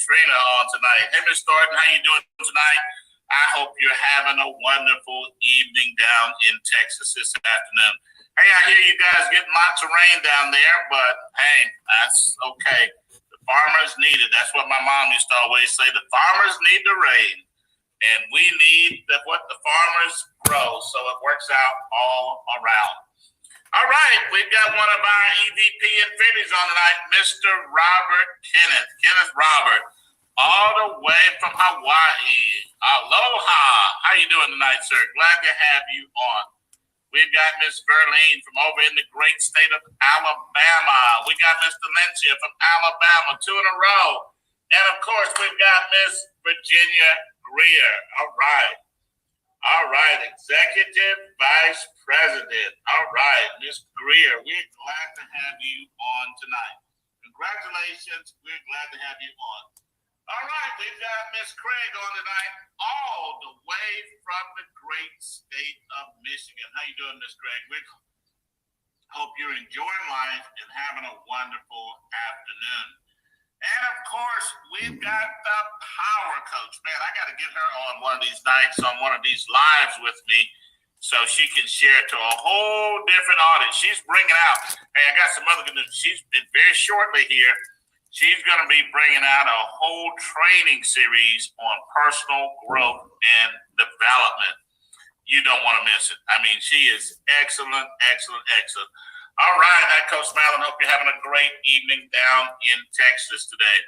Trina on tonight. Hey, Miss Thornton, how you doing tonight? I hope you're having a wonderful evening down in Texas this afternoon. Hey, I hear you guys getting lots of rain down there, but hey, that's okay. The farmers need it. That's what my mom used to always say. The farmers need the rain, and we need what the farmers grow, so it works out all around. All right, we've got one of our EVP Infinities on tonight, Mr. Robert Kenneth. Kenneth Robert, all the way from Hawaii. Aloha. How you doing tonight, sir? Glad to have you on. We've got Miss Verlene from over in the great state of Alabama. We got Mr. Lencia from Alabama, 2 in a row. And, of course, we've got Miss Virginia Greer. All right. All right, Executive Vice President. All right, Miss Greer, we're glad to have you on tonight. Congratulations. We're glad to have you on. All right, we've got Miss Craig on tonight, all the way from the great state of Michigan. How you doing, Miss Craig? We hope you're enjoying life and having a wonderful afternoon. And, of course, we've got the Power Coach. Man, I got to get her on one of these nights, on one of these lives with me, so she can share to a whole different audience. She's bringing out, hey, I got some other good news. She's very shortly here. She's going to be bringing out a whole training series on personal growth and development. You don't want to miss it. I mean, she is excellent, excellent, excellent. All right, hi, Coach Mallon. Hope you're having a great evening down in Texas today.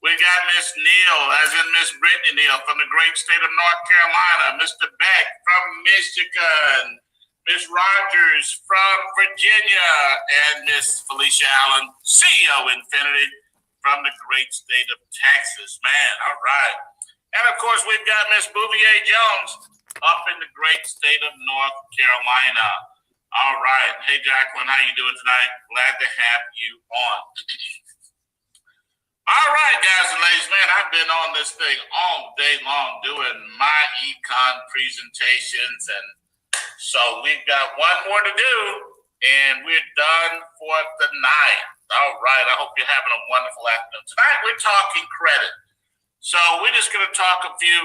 We got Miss Neal, as in Miss Brittany Neal, from the great state of North Carolina. Mr. Beck from Michigan. Miss Rogers from Virginia. And Miss Felicia Allen, CEO Infinity, from the great state of Texas. Man, all right. And, of course, we've got Miss Bouvier Jones up in the great state of North Carolina. All right. Hey, Jacqueline, how you doing tonight? Glad to have you on. All right, guys and ladies, man, I've been on this thing all day long doing MyEcon presentations, and so we've got one more to do, and we're done for the night. All right, I hope you're having a wonderful afternoon. Tonight, we're talking credit. So we're just going to talk a few,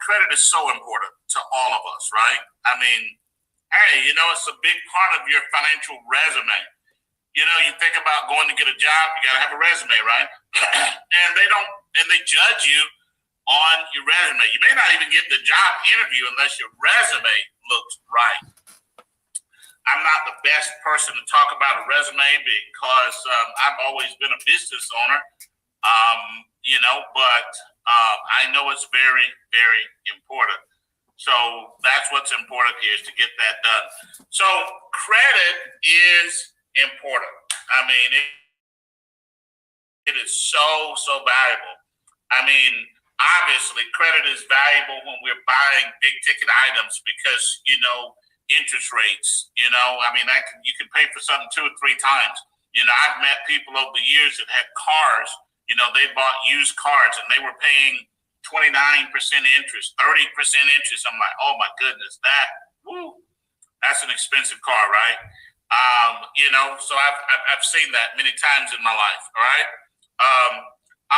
credit is so important to all of us, right? I mean, hey, it's a big part of your financial resume. You think about going to get a job, you got to have a resume, right? and they judge you on your resume. You may not even get the job interview unless your resume looks right. I'm not the best person to talk about a resume because I've always been a business owner, but I know it's very, very important. So that's what's important here is to get that done. So credit is important. I mean, it is so, so valuable. I mean, obviously, credit is valuable when we're buying big ticket items because, interest rates, you can pay for something 2 or 3 times. I've met people over the years that had cars, they bought used cars and they were paying 29% interest, 30% interest. I'm like, oh my goodness, that's an expensive car, right? So I've seen that many times in my life, all right?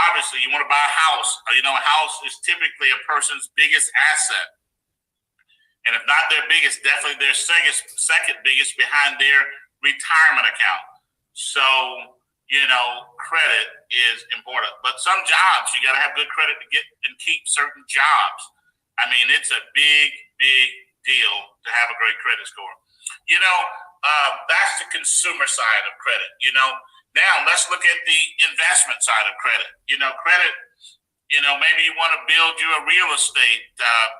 Obviously, you want to buy a house. A house is typically a person's biggest asset. And if not their biggest, definitely their second biggest behind their retirement account. So, credit is important. But some jobs, you got to have good credit to get and keep certain jobs. I mean, it's a big, big deal to have a great credit score. That's the consumer side of credit. Now let's look at the investment side of credit. Credit, maybe you want to build you a real estate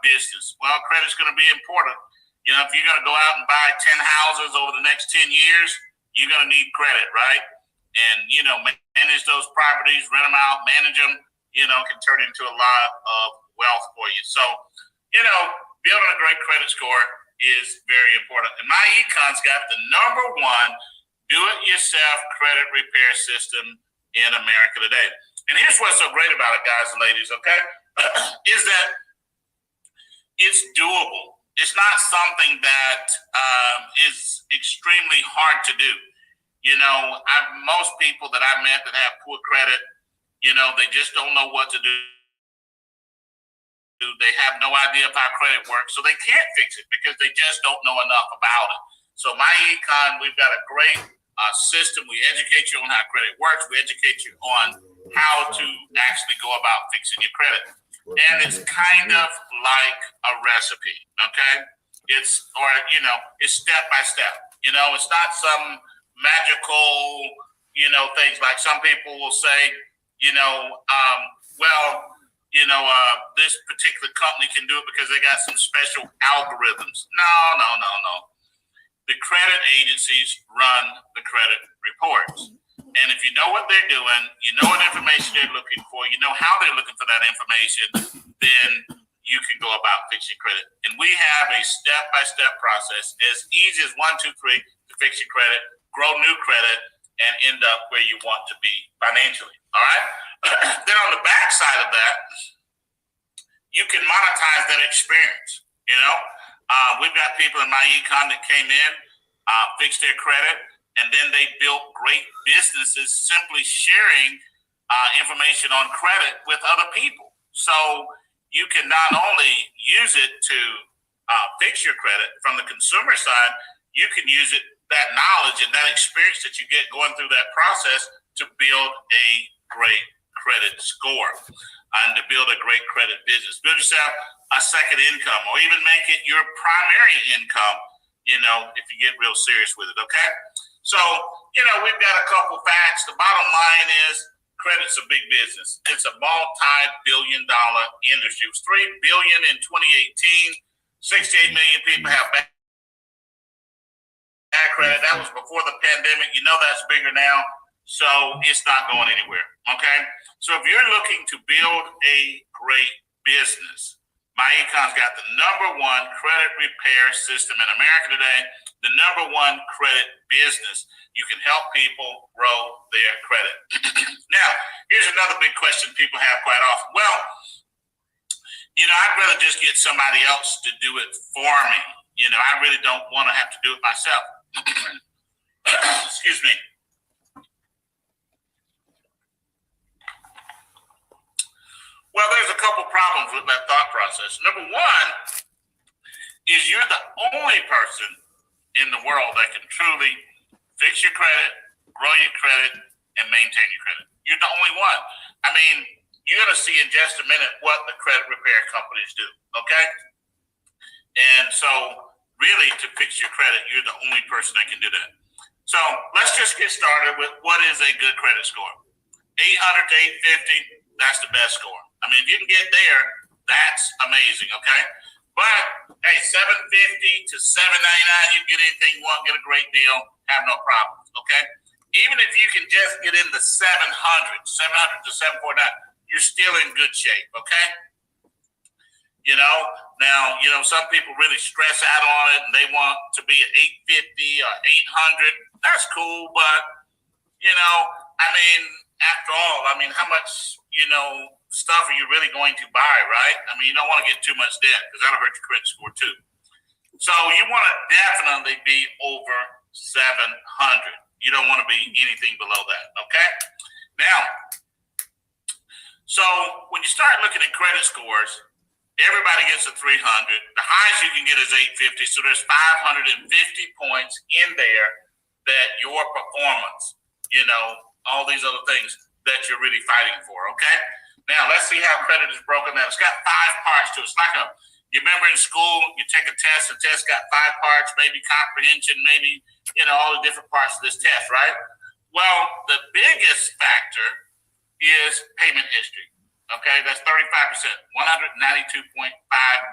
business. Well, credit's going to be important. If you're going to go out and buy 10 houses over the next 10 years, you're going to need credit, right? And, manage those properties, rent them out, manage them, can turn into a lot of wealth for you. So, building a great credit score is very important. And MyEcon's got the #1 do-it-yourself credit repair system in America today. And here's what's so great about it, guys and ladies, okay, is that it's doable. It's not something that is extremely hard to do. Most people that I met that have poor credit, they just don't know what to do. They have no idea of how credit works, so they can't fix it because they just don't know enough about it. So MyEcon, we've got a great system. We educate you on how credit works. We educate you on how to actually go about fixing your credit. And it's kind of like a recipe, okay? It's step by step. It's not some magical, things like some people will say, this particular company can do it because they got some special algorithms. No. The credit agencies run the credit reports. And if you know what they're doing, you know what information they're looking for, you know how they're looking for that information, then you can go about fixing credit. And we have a step-by-step process as easy as 1, 2, 3 to fix your credit, grow new credit, and end up where you want to be financially. All right? Then on the back side of that, you can monetize that experience. We've got people in MyEcon that came in, fixed their credit, and then they built great businesses simply sharing information on credit with other people. So you can not only use it to fix your credit from the consumer side, you can use that knowledge and that experience that you get going through that process to build a great credit score and to build a great credit business. Build yourself a second income or even make it your primary income, if you get real serious with it, okay? So, we've got a couple facts. The bottom line is credit's a big business. It's a multi-billion-dollar industry. It was $3 billion in 2018. 68 million people have bad credit. That was before the pandemic. That's bigger now. So it's not going anywhere, okay? So if you're looking to build a great business, MyEcon's got the #1 credit repair system in America today, the #1 credit business. You can help people grow their credit. Now, here's another big question people have quite often. Well, I'd rather just get somebody else to do it for me. I really don't want to have to do it myself. Excuse me. Well, there's a couple problems with that thought process. #1 is you're the only person in the world that can truly fix your credit, grow your credit, and maintain your credit. You're the only one. You're going to see in just a minute what the credit repair companies do, okay? And so really to fix your credit, you're the only person that can do that. So let's just get started with what is a good credit score. 800 to 850, that's the best score. If you can get there, that's amazing, okay? But, hey, 750 to 799, you can get anything you want, get a great deal, have no problems, okay? Even if you can just get in the 700 to 749, you're still in good shape, okay? Now, some people really stress out on it and they want to be at 850 or 800. That's cool, but, after all, how much, stuff are you really going to buy, right? You don't want to get too much debt because that'll hurt your credit score too. So you want to definitely be over 700. You don't want to be anything below that, okay? Now, so when you start looking at credit scores, everybody gets a 300. The highest you can get is 850. So there's 550 points in there that your performance, all these other things that you're really fighting for, okay? Now, let's see how credit is broken down. It's got 5 parts to it. It's like you remember in school, you take a test, the test got 5 parts, maybe comprehension, maybe, all the different parts of this test, right? Well, the biggest factor is payment history, okay? That's 35%, 192.5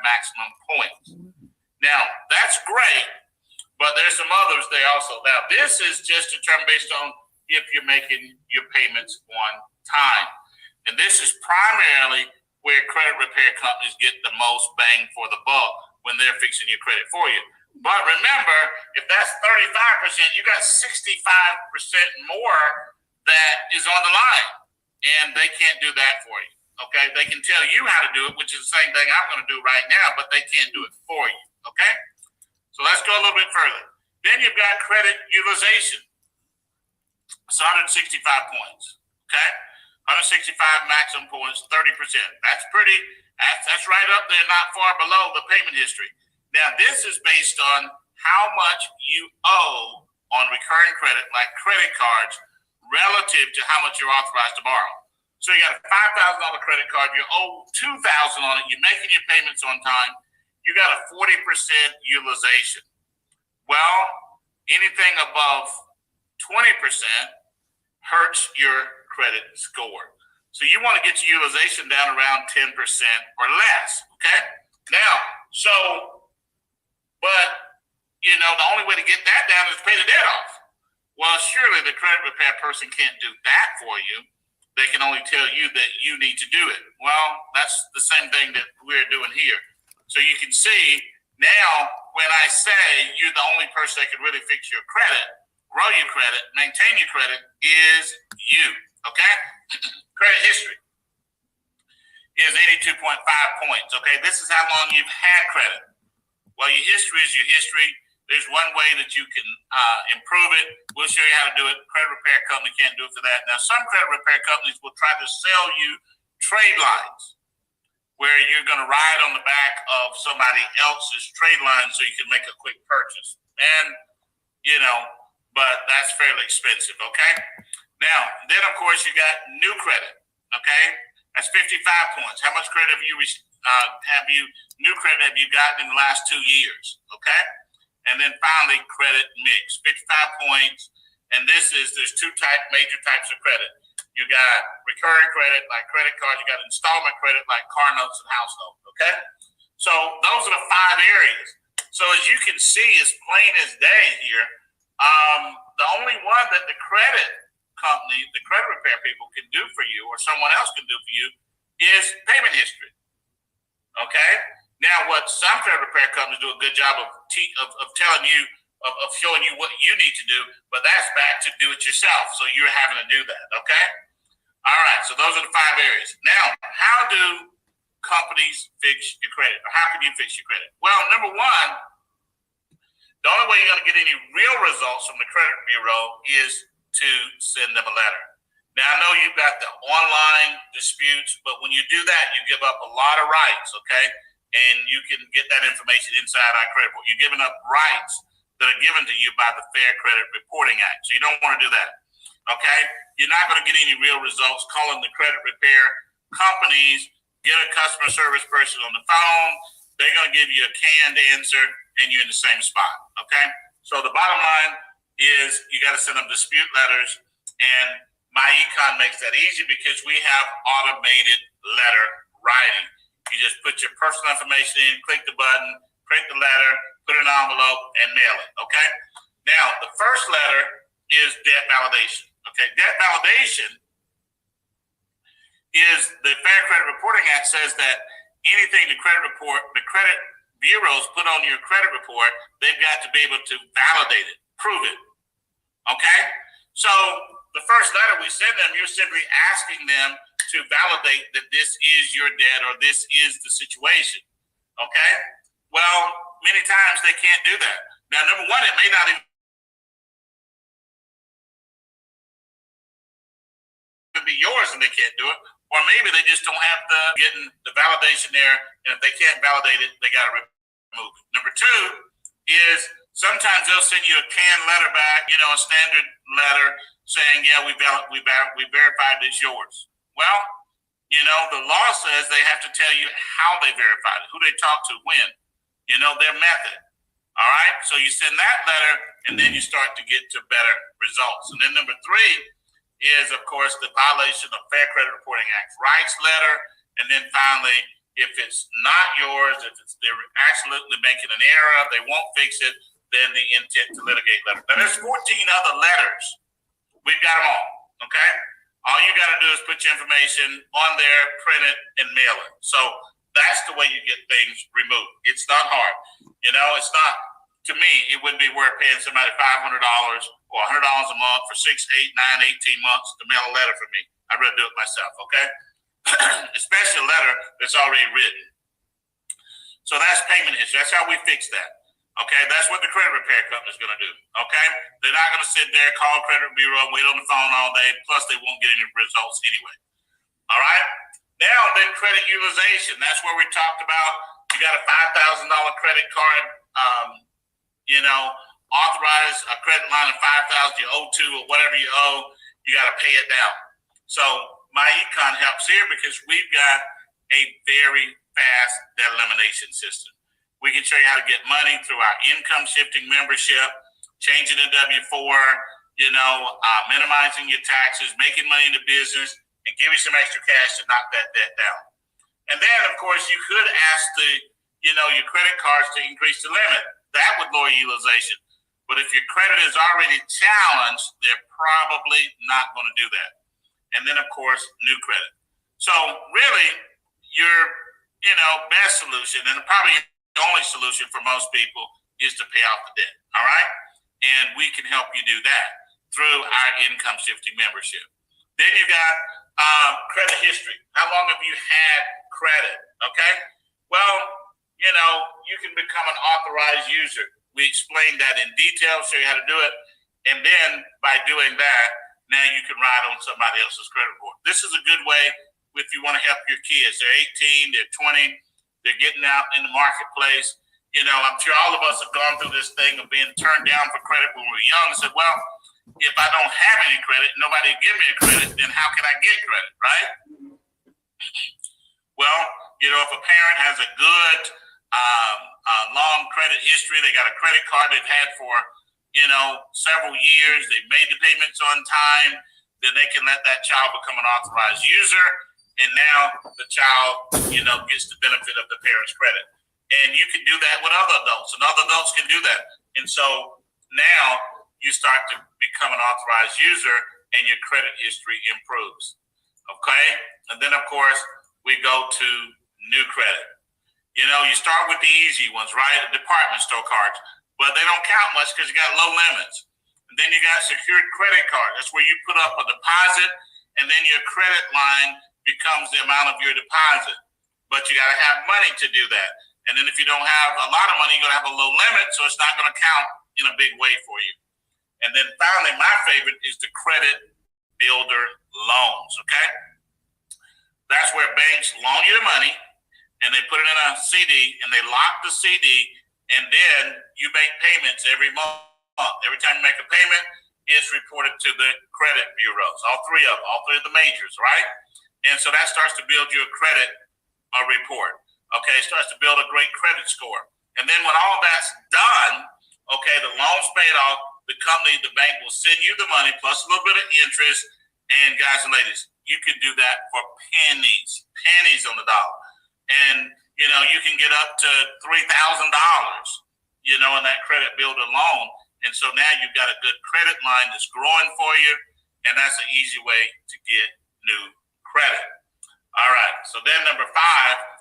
maximum points. Now, that's great, but there's some others there also. Now, this is just determined based on if you're making your payments on time. And this is primarily where credit repair companies get the most bang for the buck when they're fixing your credit for you. But remember, if that's 35%, you got 65% more that is on the line. And they can't do that for you. Okay? They can tell you how to do it, which is the same thing I'm going to do right now, but they can't do it for you. Okay? So let's go a little bit further. Then you've got credit utilization. It's 165 points. Okay, 165 maximum points, 30%. That's right up there, not far below the payment history. Now, this is based on how much you owe on recurring credit, like credit cards, relative to how much you're authorized to borrow. So you got a $5,000 credit card, you owe $2,000 on it, you're making your payments on time, you got a 40% utilization. Well, anything above 20% hurts your credit score. So you want to get your utilization down around 10% or less, okay? Now, but, the only way to get that down is to pay the debt off. Well, surely the credit repair person can't do that for you. They can only tell you that you need to do it. Well, that's the same thing that we're doing here. So you can see now when I say you're the only person that can really fix your credit, grow your credit, maintain your credit is you, okay? Credit history is 82.5 points, okay? This is how long you've had credit. Well, your history is your history. There's one way that you can improve it. We'll show you how to do it. Credit repair company can't do it for that. Now, some credit repair companies will try to sell you trade lines where you're going to ride on the back of somebody else's trade line so you can make a quick purchase. And, but that's fairly expensive, okay? Now, then, of course, you got new credit, okay? That's 55 points. How much credit new credit have you gotten in the last 2 years, okay? And then finally, credit mix, 55 points. And there's two major types of credit. You got recurring credit, like credit cards. You got installment credit, like car notes and house notes, okay? So those are the 5 areas. So as you can see, as plain as day here, the only one that the credit company, the credit repair people can do for you or someone else can do for you is payment history, okay? Now, what some credit repair companies do a good job of telling you, of showing you what you need to do, but that's back to do it yourself. So you're having to do that, okay? All right, so those are the 5 areas. Now, how do companies fix your credit? Or how can you fix your credit? Well, number one, the only way you're going to get any real results from the credit bureau is to send them a letter. Now, I know you've got the online disputes, but when you do that, you give up a lot of rights, okay? And you can get that information inside our credit report. You're giving up rights that are given to you by the Fair Credit Reporting Act. So you don't want to do that, okay? You're not going to get any real results calling the credit repair companies, get a customer service person on the phone. They're going to give you a canned answer, and you're in the same spot, okay? So the bottom line is you got to send them dispute letters, and MyEcon makes that easy because we have automated letter writing. You just put your personal information in, click the button, print the letter, put it in an envelope, and mail it, okay? Now, the first letter is debt validation, okay? Debt validation is the Fair Credit Reporting Act says that anything the credit bureaus put on your credit report, they've got to be able to validate it, prove it, okay? So the first letter we send them, you're simply asking them to validate that this is your debt or this is the situation, okay? Well, many times they can't do that. Now, number one, it may not even be yours and they can't do it, or maybe they just don't have getting the validation there, and if they can't validate it, they got to remove it. Number two is sometimes they'll send you a canned letter back, a standard letter saying, yeah, we verified it's yours. Well, the law says they have to tell you how they verified it, who they talked to, when, their method. All right. So you send that letter and then you start to get to better results. And then number 3 is, of course, the violation of Fair Credit Reporting Act rights letter. And then finally, if it's not yours, they're absolutely making an error, they won't fix it, then the intent to litigate letter. Now, there's 14 other letters. We've got them all, okay? All you got to do is put your information on there, print it, and mail it. So that's the way you get things removed. It's not hard. It's not, to me, it wouldn't be worth paying somebody $500 or $100 a month for 6, 8, 9, 18 months to mail a letter for me. I'd rather do it myself, okay? Especially a letter that's already written. So that's payment history. That's how we fix that. Okay, that's what the credit repair company is going to do. Okay, they're not going to sit there, call credit bureau, and wait on the phone all day. Plus, they won't get any results anyway. All right. Now, then credit utilization. That's where we talked about. You got a $5,000 credit card. Authorize a credit line of $5,000 you owe to, or whatever you owe. You got to pay it down. So MyEcon helps here because we've got a very fast debt elimination system. We can show you how to get money through our income shifting membership, changing the W-4, minimizing your taxes, making money in the business, and give you some extra cash to knock that debt down. And then, of course, you could ask your credit cards to increase the limit. That would lower utilization. But if your credit is already challenged, they're probably not going to do that. And then, of course, new credit. So really, your best solution, and probably the only solution for most people, is to pay off the debt. All right? And we can help you do that through our income shifting membership. Then you got credit history. How long have you had credit? Okay? Well, you can become an authorized user. We explained that in detail, show you how to do it. And then by doing that, now you can ride on somebody else's credit report. This is a good way if you want to help your kids. They're 18, they're 20, they're getting out in the marketplace. I'm sure all of us have gone through this thing of being turned down for credit when we were young and said, well, if I don't have any credit, nobody will give me a credit, then how can I get credit, right? Well, if a parent has a good long credit history, they got a credit card they've had for, several years, they've made the payments on time, then they can let that child become an authorized user. And now the child, gets the benefit of the parent's credit. And you can do that with other adults, and other adults can do that. And so now you start to become an authorized user and your credit history improves. Okay? And then, of course, we go to new credit. You start with the easy ones, right? Department store cards. But they don't count much because you got low limits. And then you got secured credit card. That's where you put up a deposit, and then your credit line becomes the amount of your deposit. But you got to have money to do that. And then if you don't have a lot of money, you're going to have a low limit, so it's not going to count in a big way for you. And then finally, my favorite is the credit builder loans, okay? That's where banks loan you the money, and they put it in a CD, and they lock the CD, and then you make payments every month. Every time you make a payment, it's reported to the credit bureaus, all three of the majors, right? And so that starts to build your credit report, okay? It starts to build a great credit score. And then when all that's done, okay, the loan's paid off, the bank will send you the money plus a little bit of interest. And guys and ladies, you can do that for pennies on the dollar. And, you can get up to $3,000, in that credit builder loan. And so now you've got a good credit line that's growing for you. And that's an easy way to get new credit. All right. So then number 5,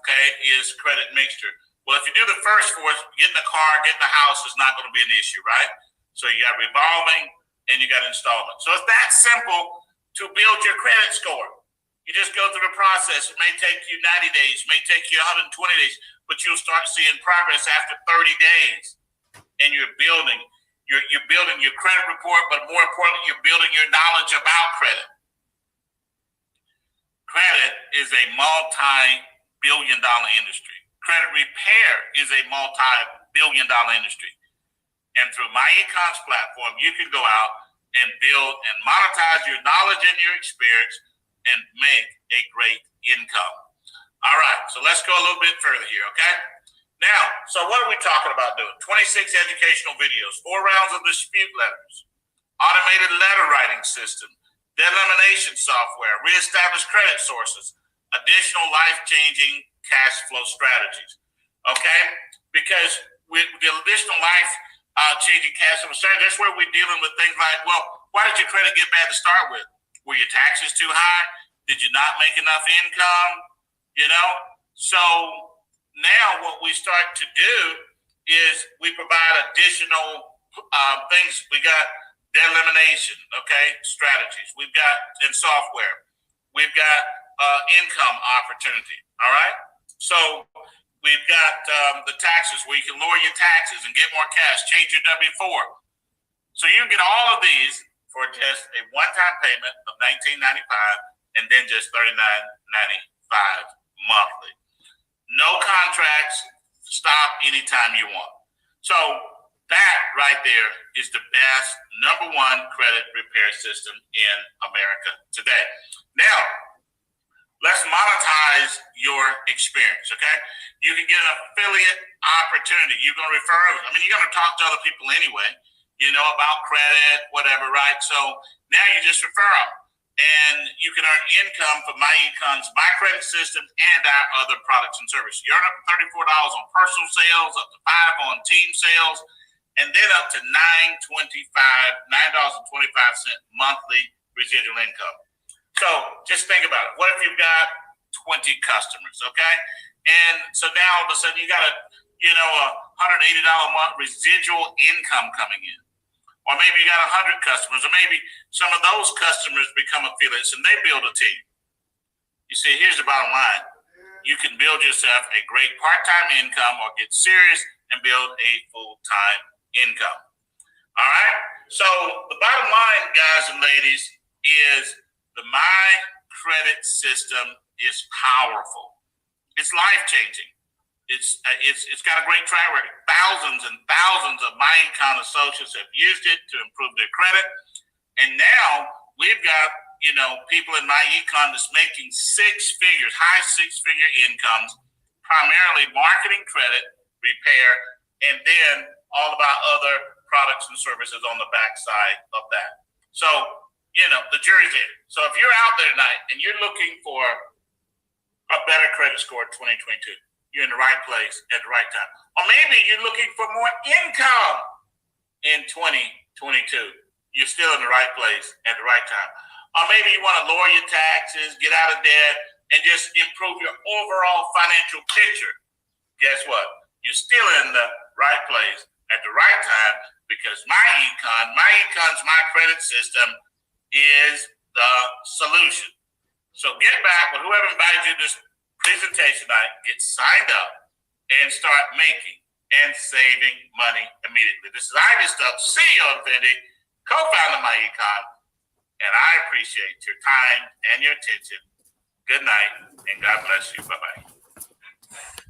okay, is credit mixture. Well, if you do the first 4, getting a car, getting a house is not going to be an issue, right? So you got revolving and you got installment. So it's that simple to build your credit score. You just go through the process. It may take you 90 days, it may take you 120 days, but you'll start seeing progress after 30 days. And you're building your credit report, but more importantly, you're building your knowledge about credit. Credit is a multi-billion-dollar industry. Credit repair is a multi-billion-dollar industry. And through MyEcon's platform, you can go out and build and monetize your knowledge and your experience and make a great income. All right, so let's go a little bit further here, okay? Now, so what are we talking about doing? 26 educational videos, 4 rounds of dispute letters, automated letter writing system, debt elimination software, reestablished credit sources, additional life-changing cash flow strategies, okay? Because with the additional life-changing cash flow strategies, that's where we're dealing with things like, well, why did your credit get bad to start with? Were your taxes too high? Did you not make enough income? So now what we start to do is we provide additional things. We got debt elimination, okay, strategies. We've got in software. We've got income opportunity, all right? So We've got the taxes where you can lower your taxes and get more cash, change your W-4. So you can get all of these for just a one-time payment of $19.95 and then just $39.95 monthly. No contracts, stop anytime you want. So that right there is the best #1 credit repair system in America today. Now, let's monetize your experience, okay? You can get an affiliate opportunity. You're going to refer, you're going to talk to other people anyway, about credit, whatever, right? So now you just refer them. And you can earn income from MyEcon's My Credit System and our other products and services. You earn up to $34 on personal sales, up to $5 on team sales, and then up to $9.25 monthly residual income. So just think about it. What if you've got 20 customers, okay? And so now all of a sudden you got a $180 a month residual income coming in. Or maybe you got 100 customers, or maybe some of those customers become affiliates and they build a team. You see, here's the bottom line. You can build yourself a great part-time income or get serious and build a full-time income. All right? So the bottom line, guys and ladies, is the My Credit System is powerful. It's life-changing. It's got a great track record. Thousands and thousands of MyEcon associates have used it to improve their credit. And now we've got, people in MyEcon that's making high six-figure incomes, primarily marketing, credit, repair, and then all of our other products and services on the backside of that. So, the jury's in. So if you're out there tonight and you're looking for a better credit score in 2022, you're in the right place at the right time. Or maybe you're looking for more income in 2022. You're still in the right place at the right time. Or maybe you want to lower your taxes, get out of debt, and just improve your overall financial picture. Guess what? You're still in the right place at the right time because MyEcon's My Credit System is the solution. So get back with whoever invited you to this presentation tonight, get signed up, and start making and saving money immediately. This is Ivy Stubbs, CEO of Infinity, co-founder of MyEcon, and I appreciate your time and your attention. Good night, and God bless you. Bye-bye.